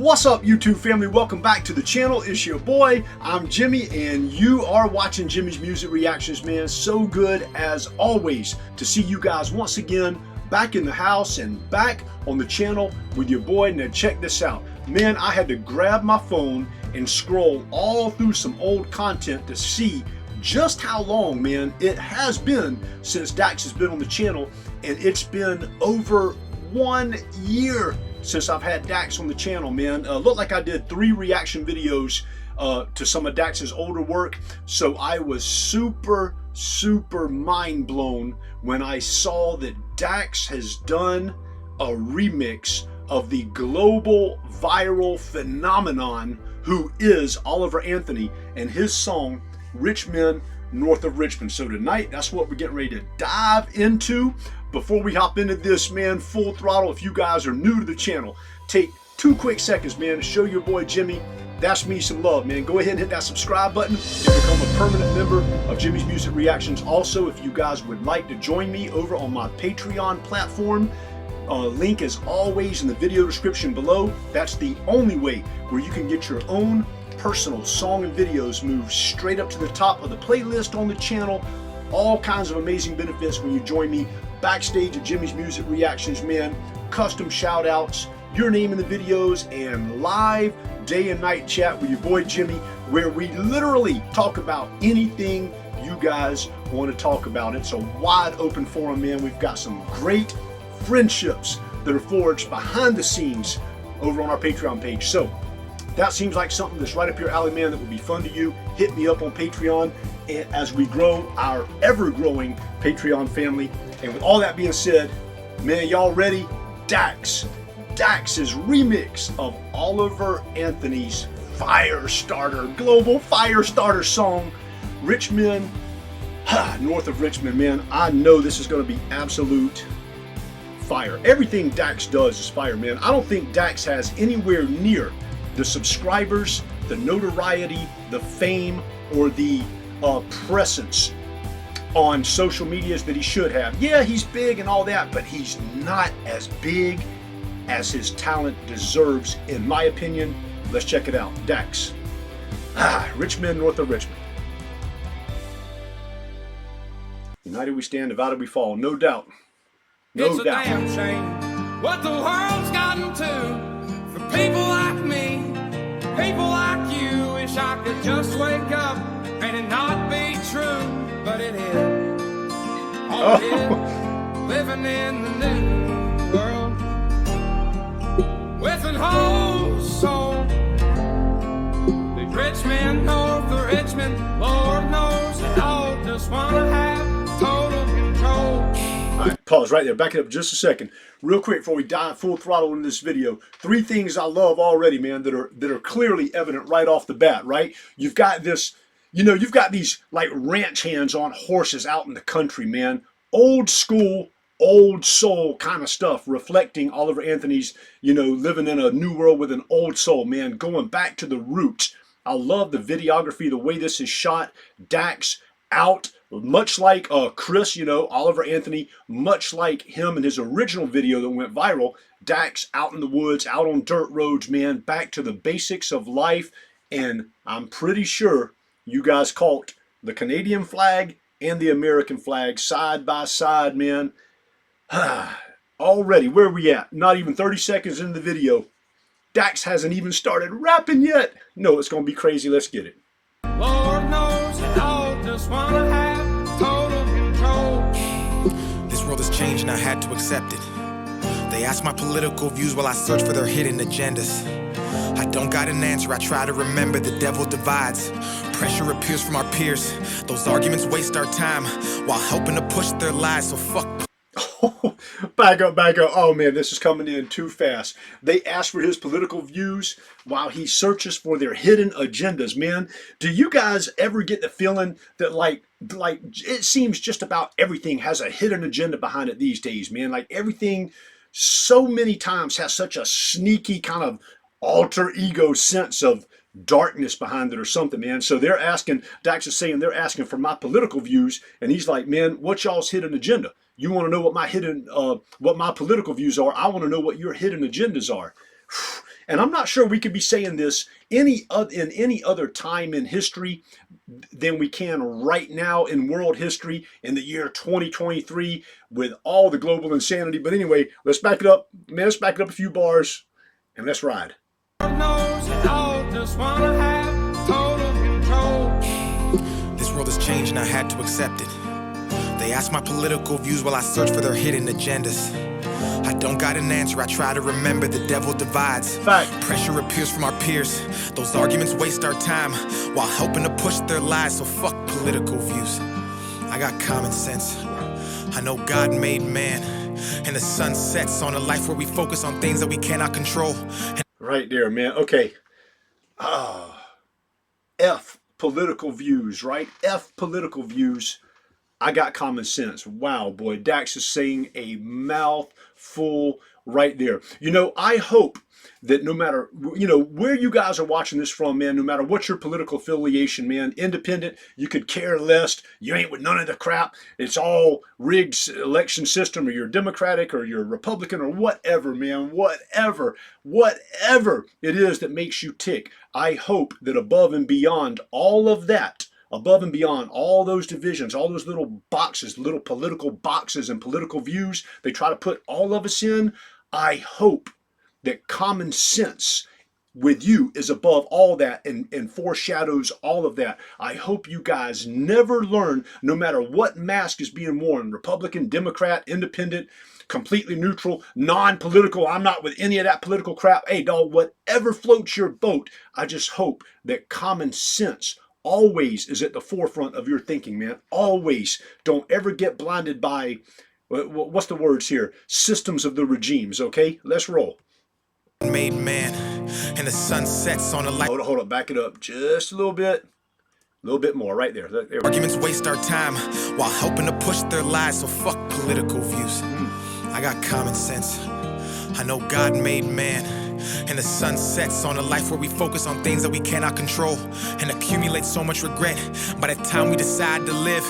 What's up, YouTube family? Welcome back to the channel. It's your boy, I'm Jimmy, and you are watching Jimmy's Music Reactions, man. So good as always to see you guys once again back in the house and back on the channel with your boy. Now check this out, man. I had to grab my phone and scroll all through some old content to see just how long, man, it has been since Dax has been on the channel, and it's been over 1 year since I've had Dax on the channel, man. Looked like I did 3 reaction videos to some of Dax's older work, so I was super mind blown when I saw that Dax has done a remix of the global viral phenomenon who is Oliver Anthony and his song Richmond, North of Richmond. So tonight, that's what we're getting ready to dive into. Before we hop into this, man, full throttle, if you guys are new to the channel, take 2 quick seconds, man, to show your boy Jimmy that's me some love, man. Go ahead and hit that subscribe button and become a permanent member of Jimmy's Music Reactions. Also, if you guys would like to join me over on my Patreon platform, link is always in the video description below. That's the only way where you can get your own personal song and videos moved straight up to the top of the playlist on the channel. All kinds of amazing benefits when you join me backstage at Jimmy's Music Reactions, man. Custom shout outs, your name in the videos, and live day and night chat with your boy Jimmy, where we literally talk about anything you guys want to talk about. It's a wide open forum, man. We've got some great friendships that are forged behind the scenes over on our Patreon page. So that seems like something that's right up your alley, man, that would be fun to you. Hit me up on Patreon as we grow our ever-growing Patreon family. And with all that being said, man, y'all ready? Dax's remix of Oliver Anthony's global Firestarter song, Richmond, North of Richmond, man. I know this is going to be absolute fire. Everything Dax does is fire, man. I don't think Dax has anywhere near the subscribers, the notoriety, the fame, or the presence on social medias that he should have. Yeah, he's big and all that, but he's not as big as his talent deserves, in my opinion. Let's check it out. Dax, Richmond, North of Richmond. United we stand, divided we fall. No doubt. No doubt. It's a damn shame what the world's gotten to for people like me, people like you. Wish I could just wake up and it not be true, but it is. Oh, it is. Living in the new world with an whole soul. The Richmond, North of Richmond, Lord knows they all just wanna have total control. All right, pause right there. Back it up just a second. Real quick before we dive full throttle into this video. 3 things I love already, man, that are clearly evident right off the bat, right? You've got this, you've got these like ranch hands on horses out in the country, man. Old school, old soul kind of stuff, reflecting Oliver Anthony's, living in a new world with an old soul, man, going back to the roots. I love the videography, the way this is shot. Dax out, much like Chris, Oliver Anthony, much like him in his original video that went viral. Dax out in the woods, out on dirt roads, man, back to the basics of life. And I'm pretty sure you guys caught the Canadian flag and the American flag side by side, man. Already, where are we at? Not even 30 seconds into the video. Dax hasn't even started rapping yet. No, it's going to be crazy. Let's get it. Lord knows they all just wanna have total control. This world has changed and I had to accept it. They ask my political views while I search for their hidden agendas. I don't got an answer, I try to remember the devil divides. Pressure appears from our peers. Those arguments waste our time while helping to push their lies, so fuck. Back up. Oh man, this is coming in too fast. They ask for his political views while he searches for their hidden agendas, man. Do you guys ever get the feeling that like it seems just about everything has a hidden agenda behind it these days, man? Like everything so many times has such a sneaky kind of alter ego sense of darkness behind it or something, man. So they're asking, Dax is saying they're asking for my political views, and he's like, man, what's y'all's hidden agenda? You want to know what my political views are? I want to know what your hidden agendas are. And I'm not sure we could be saying this in any other time in history than we can right now in world history in the year 2023 with all the global insanity. But anyway, let's back it up. Man, let's back it up a few bars and let's ride. Knows it all, just wanna have total control. This world has changed and I had to accept it. They ask my political views while I search for their hidden agendas. I don't got an answer, I try to remember the devil divides. Fact. Pressure appears from our peers. Those arguments waste our time while helping to push their lies, so fuck political views. I got common sense. I know God made man, and the sun sets on a life where we focus on things that we cannot control. Right there, man. Okay. F political views, right? F political views. I got common sense. Wow, boy. Dax is saying a mouthful right there. You know, I hope that no matter, you know, where you guys are watching this from, man, no matter what your political affiliation, man, independent, you could care less. You ain't with none of the crap. It's all rigged election system, or you're Democratic or you're Republican or whatever, man, whatever it is that makes you tick. I hope that above and beyond all of that, above and beyond all those divisions, all those little boxes, little political boxes and political views they try to put all of us in, I hope that common sense with you is above all that and foreshadows all of that. I hope you guys never learn, no matter what mask is being worn, Republican, Democrat, independent, completely neutral, non-political, I'm not with any of that political crap. Hey, dog, whatever floats your boat, I just hope that common sense always is at the forefront of your thinking, man. Always. Don't ever get blinded by, what's the words here? Systems of the regimes, okay? Let's roll. Made man, and the sun sets on a light. Hold up, back it up just a little bit. A little bit more, right there. Arguments waste our time while helping to push their lies, so fuck political views. I got common sense. I know God made man, and the sun sets on a life where we focus on things that we cannot control and accumulate so much regret. By the time we decide to live,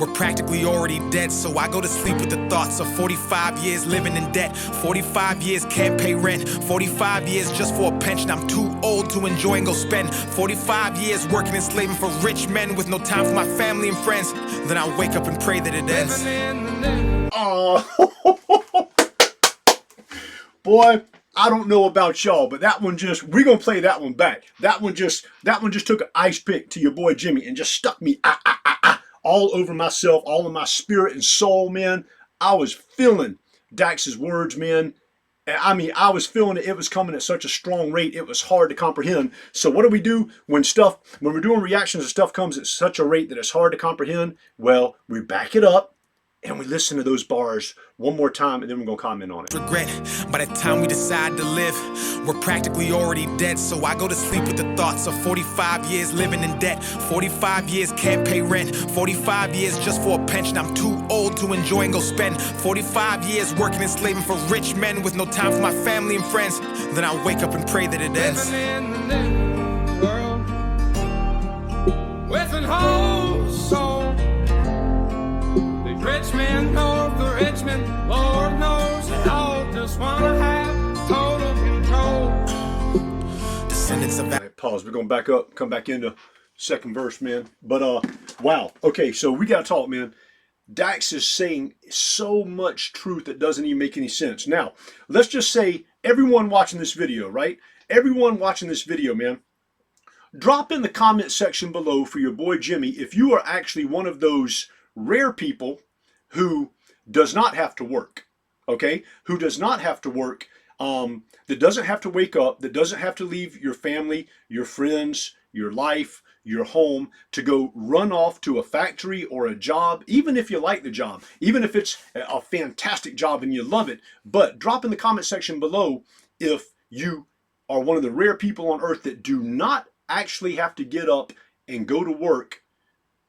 we're practically already dead. So I go to sleep with the thoughts of 45 years living in debt, 45 years can't pay rent, 45 years just for a pension I'm too old to enjoy and go spend, 45 years working and slaving for rich men with no time for my family and friends. Then I wake up and pray that it ends. Oh, boy, I don't know about y'all, but that one just, we're going to play that one back. That one just took an ice pick to your boy Jimmy and just stuck me all over myself, all in my spirit and soul, man. I was feeling Dax's words, man. I mean, I was feeling it. It was coming at such a strong rate. It was hard to comprehend. So what do we do when we're doing reactions and stuff comes at such a rate that it's hard to comprehend? Well, we back it up and we listen to those bars one more time, and then we're going to comment on it. Regret. By the time we decide to live, we're practically already dead. So I go to sleep with the thoughts of 45 years living in debt, 45 years can't pay rent, 45 years just for a pension I'm too old to enjoy and go spend, 45 years working and slaving for rich men with no time for my family and friends. Then I wake up and pray that it ends. Living in the new world with an whole soul. The rich man knows the Richmond, Lord knows it all. Just wanna have total control. Descendants of Right, pause. We're going to back up, come back into second verse, man. But, wow. Okay, so we got to talk, man. Dax is saying so much truth that doesn't even make any sense. Now, let's just say everyone watching this video, right? Everyone watching this video, man, drop in the comment section below for your boy Jimmy if you are actually one of those rare people who does not have to work, okay? Who does not have to work, that doesn't have to wake up, that doesn't have to leave your family, your friends, your life, your home to go run off to a factory or a job, even if you like the job, even if it's a fantastic job and you love it. But drop in the comment section below if you are one of the rare people on earth that do not actually have to get up and go to work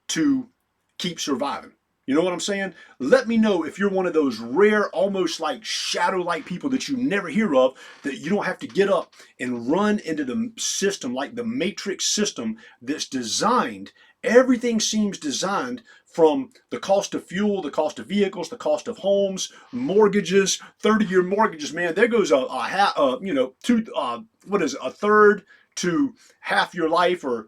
to keep surviving. You know what I'm saying? Let me know if you're one of those rare, almost like shadow-like people that you never hear of, that you don't have to get up and run into the system, like the matrix system that's designed Everything seems designed, from the cost of fuel, the cost of vehicles, the cost of homes, mortgages, 30-year mortgages. Man, there goes a third to half your life, or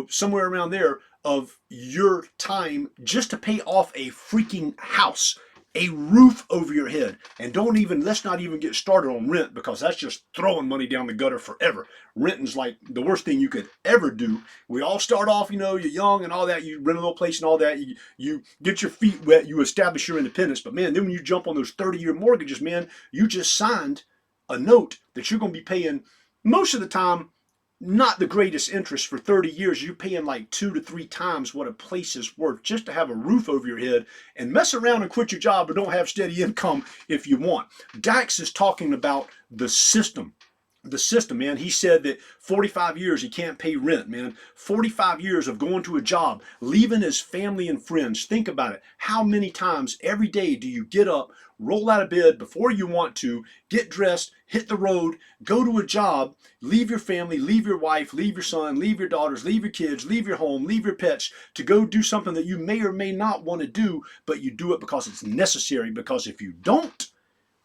somewhere around there, of your time just to pay off a freaking house, a roof over your head. And let's not even get started on rent, because that's just throwing money down the gutter forever. Renting's like the worst thing you could ever do. We all start off, you're young and all that, you rent a little place and all that, you get your feet wet, you establish your independence. But man, then when you jump on those 30-year mortgages, man, you just signed a note that you're going to be paying most of the time not the greatest interest for 30 years. You're paying like 2 to 3 times what a place is worth just to have a roof over your head, and mess around and quit your job or don't have steady income if you want. Dax is talking about the system. The system, man. He said that 45 years he can't pay rent, man. 45 years of going to a job, leaving his family and friends. Think about it. How many times every day do you get up, roll out of bed before you want to, get dressed, hit the road, go to a job, leave your family, leave your wife, leave your son, leave your daughters, leave your kids, leave your home, leave your pets, to go do something that you may or may not want to do, but you do it because it's necessary. Because if you don't,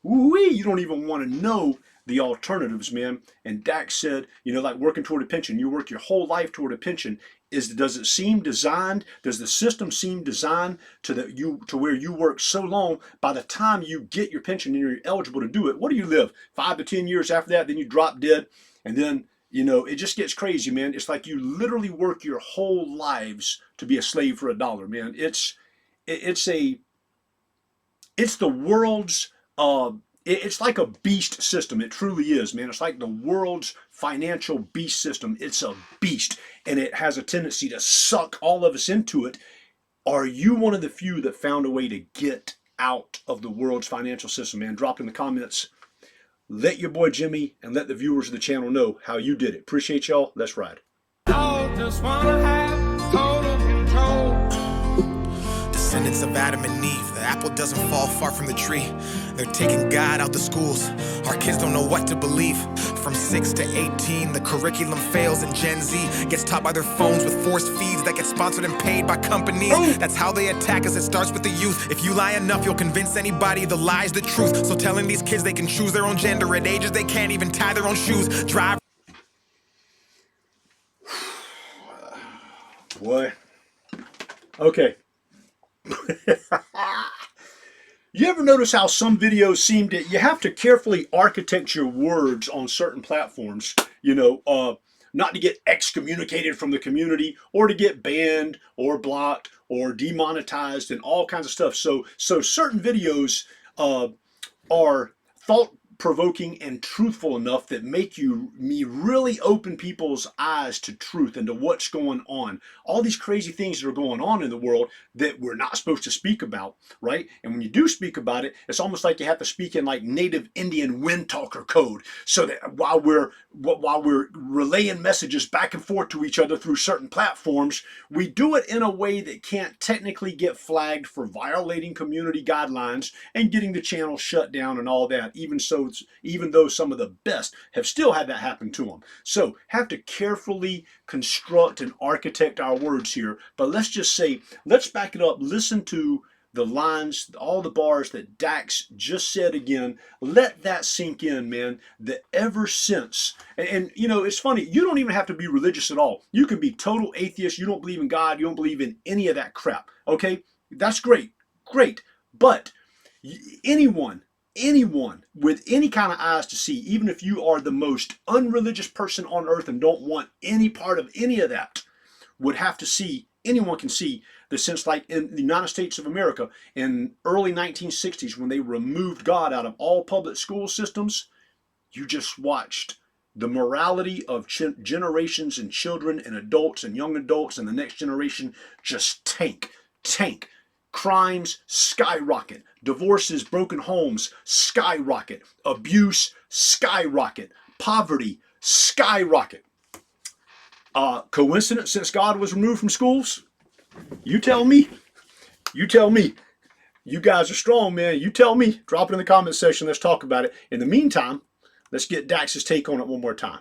you don't even want to know the alternatives, man. And Dax said, like working toward a pension, you work your whole life toward a pension. Does it seem designed? Does the system seem designed to where you work so long, by the time you get your pension and you're eligible to do it, what do you live? 5 to 10 years after that, then you drop dead, and then it just gets crazy, man. It's like you literally work your whole lives to be a slave for $1, man. It's the world's it's like a beast system. It truly is, man. It's like the world's financial beast system. It's a beast, and it has a tendency to suck all of us into it. Are you one of the few that found a way to get out of the world's financial system, man? Drop in the comments. Let your boy Jimmy and let the viewers of the channel know how you did it. Appreciate y'all. Let's ride. I just wanna have total control. Descendants of Adam and Eve, the apple doesn't fall far from the tree. They're taking God out the schools. Our kids don't know what to believe. From 6 to 18, the curriculum fails, and Gen Z gets taught by their phones with forced feeds that get sponsored and paid by companies. That's how they attack us. It starts with the youth. If you lie enough, you'll convince anybody the lie's the truth. So telling these kids they can choose their own gender at ages they can't even tie their own shoes. Drive. Boy. Okay. You ever notice how some videos seem to, you have to carefully architect your words on certain platforms, not to get excommunicated from the community, or to get banned or blocked or demonetized and all kinds of stuff. So certain videos are thought-provoking and truthful enough that make me really open people's eyes to truth and to what's going on. All these crazy things that are going on in the world that we're not supposed to speak about, right? And when you do speak about it, it's almost like you have to speak in like native Indian wind talker code, so that while we're relaying messages back and forth to each other through certain platforms, we do it in a way that can't technically get flagged for violating community guidelines and getting the channel shut down and all that, even though some of the best have still had that happen to them. So have to carefully construct and architect our words here. But let's just say, let's back it up. Listen to the lines, all the bars that Dax just said again. Let that sink in, man. The ever since, and it's funny, you don't even have to be religious at all. You can be total atheist. You don't believe in God. You don't believe in any of that crap. Okay, that's great, but anyone with any kind of eyes to see, even if you are the most unreligious person on earth and don't want any part of any of that, would have to see, anyone can see that since, like in the United States of America in early 1960s, when they removed God out of all public school systems, you just watched the morality of generations and children and adults and young adults and the next generation just tank. Crimes skyrocket, divorces, broken homes skyrocket, abuse skyrocket, poverty skyrocket. Coincidence since God was removed from schools? You tell me. You guys are strong, man. You tell me. Drop it in the comment section. Let's talk about it. In the meantime, let's get Dax's take on it one more time.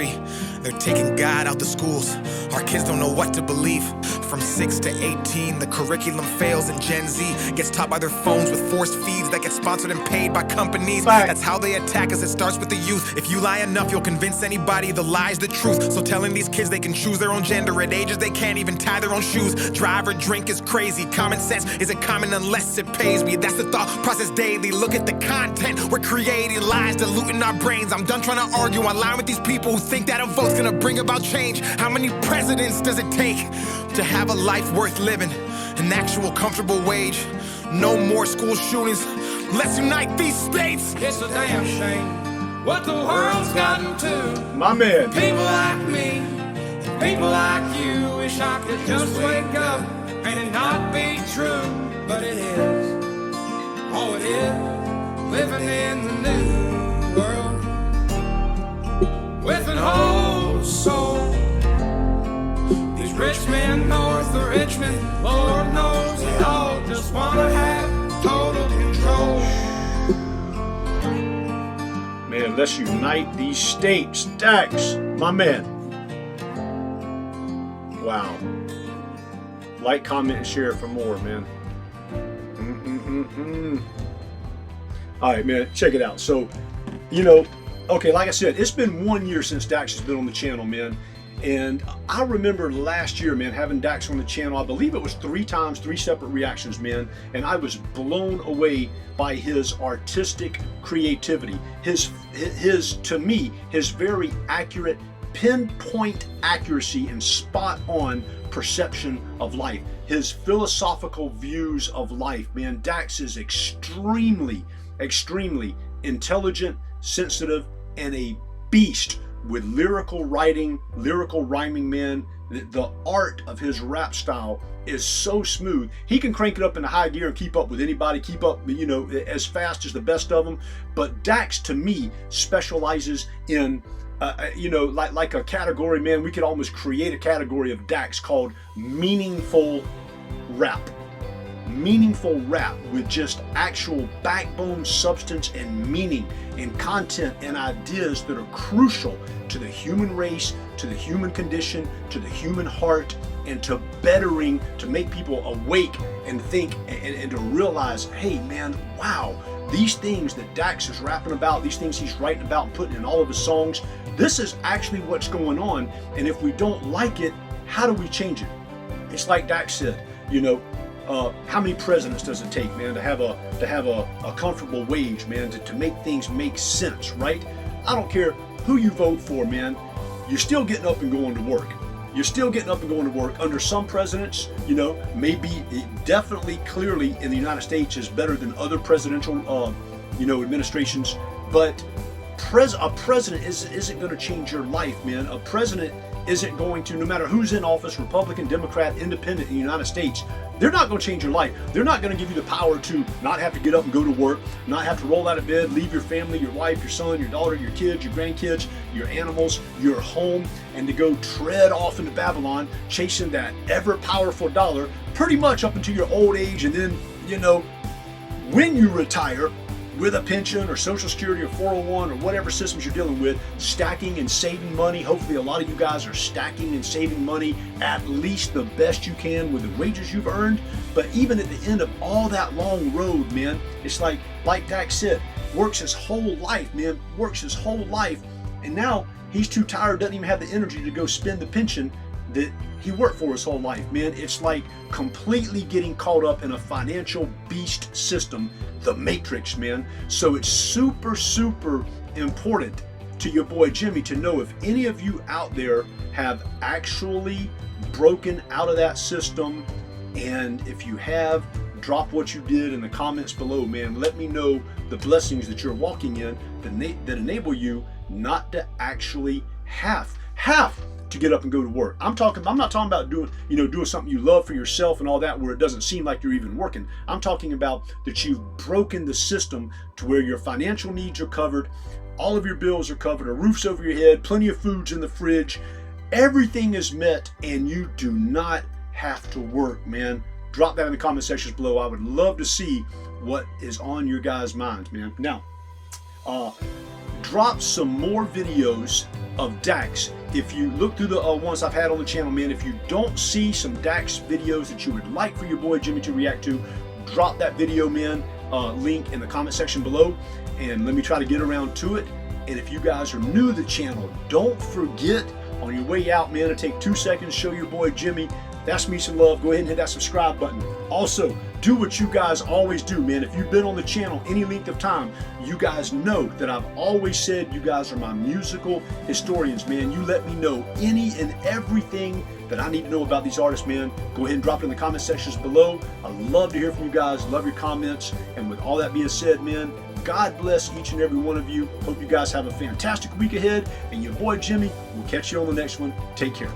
They're taking God out the schools. Our kids don't know what to believe. From 6 to 18, the curriculum fails and Gen Z gets taught by their phones with forced feeds that get sponsored and paid by companies. That's how they attack us. It starts with the youth. If you lie enough, you'll convince anybody the lie's the truth. So telling these kids they can choose their own gender at ages they can't even tie their own shoes. Drive or drink is crazy. Common sense isn't common unless it pays me. That's the thought process daily. Look at the content. We're creating lies, diluting our brains. I'm done trying to argue online with these people who think that a vote's gonna bring about change. How many presidents does it take to have a life worth living? An actual comfortable wage. No more school shootings. Let's unite these states. It's a damn shame what the world's gotten to. My man. People like me, people like you. Wish I could just wake up and it not be true, but it is. Oh, it is. Living in the new world with an old soul. These rich men north of Richmond, Lord knows they all just wanna have total control. Man, let's unite these states. Dax, my man. Wow. Like, comment, and share for more, man. All right, man, check it out. So, you know, okay, like I said, it's been 1 year since Dax has been on the channel, man. And I remember last year, man, having Dax on the channel. I believe it was 3 times, 3 separate reactions, man. And I was blown away by his artistic creativity. His to me, his very accurate, pinpoint accuracy and spot on perception of life. His philosophical views of life, man. Dax is extremely intelligent, sensitive, and a beast with lyrical writing, lyrical rhyming, man. The art of his rap style is so smooth. He can crank it up in a high gear and keep up with anybody, keep up, you know, as fast as the best of them. But Dax, to me, specializes in, you know, like a category, man. We could almost create a category of Dax called meaningful rap. Meaningful rap with just actual backbone, substance, and meaning and content and ideas that are crucial to the human race, to the human condition, to the human heart, and to bettering, to make people awake and think and to realize, hey man, wow, these things that Dax is rapping about, these things he's writing about and putting in all of his songs, this is actually what's going on. And if we don't like it, how do we change it? It's like Dax said, you know, how many presidents does it take, man, to have a comfortable wage, man, to make things make sense, right? I don't care who you vote for, man. You're still getting up and going to work. You're still getting up and going to work. Under some presidents, you know, maybe definitely clearly in the United States is better than other presidential, you know, administrations. But a president isn't going to change your life, man. A president isn't going to, no matter who's in office, Republican, Democrat, Independent in the United States, they're not going to change your life. They're not going to give you the power to not have to get up and go to work, not have to roll out of bed, leave your family, your wife, your son, your daughter, your kids, your grandkids, your animals, your home, and to go tread off into Babylon, chasing that ever-powerful dollar, pretty much up until your old age. And then, you know, when you retire, with a pension or Social Security or 401 or whatever systems you're dealing with, stacking and saving money. Hopefully a lot of you guys are stacking and saving money at least the best you can with the wages you've earned. But even at the end of all that long road, man, it's like Dax said, works his whole life, man, works his whole life. And now he's too tired, doesn't even have the energy to go spend the pension that he worked for his whole life, man. It's like completely getting caught up in a financial beast system, the Matrix, man. So it's super important to your boy Jimmy to know if any of you out there have actually broken out of that system, and if you have, drop what you did in the comments below, man. Let me know the blessings that you're walking in that enable you not to actually have to get up and go to work. I'm not talking about doing something you love for yourself and all that where it doesn't seem like you're even working. I'm talking about that you've broken the system to where your financial needs are covered, all of your bills are covered, a roof's over your head, plenty of food's in the fridge, everything is met, and you do not have to work, man. Drop that in the comment sections below. I would love to see what is on your guys' minds, man. Now, drop some more videos of Dax. If you look through the ones I've had on the channel, man, if you don't see some Dax videos that you would like for your boy Jimmy to react to, drop that video, man, link in the comment section below, and let me try to get around to it. And if you guys are new to the channel, don't forget on your way out, man, to take 2 seconds, show your boy Jimmy. That's me some love. Go ahead and hit that subscribe button. Also, do what you guys always do, man. If you've been on the channel any length of time, you guys know that I've always said you guys are my musical historians, man. You let me know any and everything that I need to know about these artists, man. Go ahead and drop it in the comment sections below. I love to hear from you guys. Love your comments. And with all that being said, man, God bless each and every one of you. Hope you guys have a fantastic week ahead. And your boy Jimmy will catch you on the next one. Take care.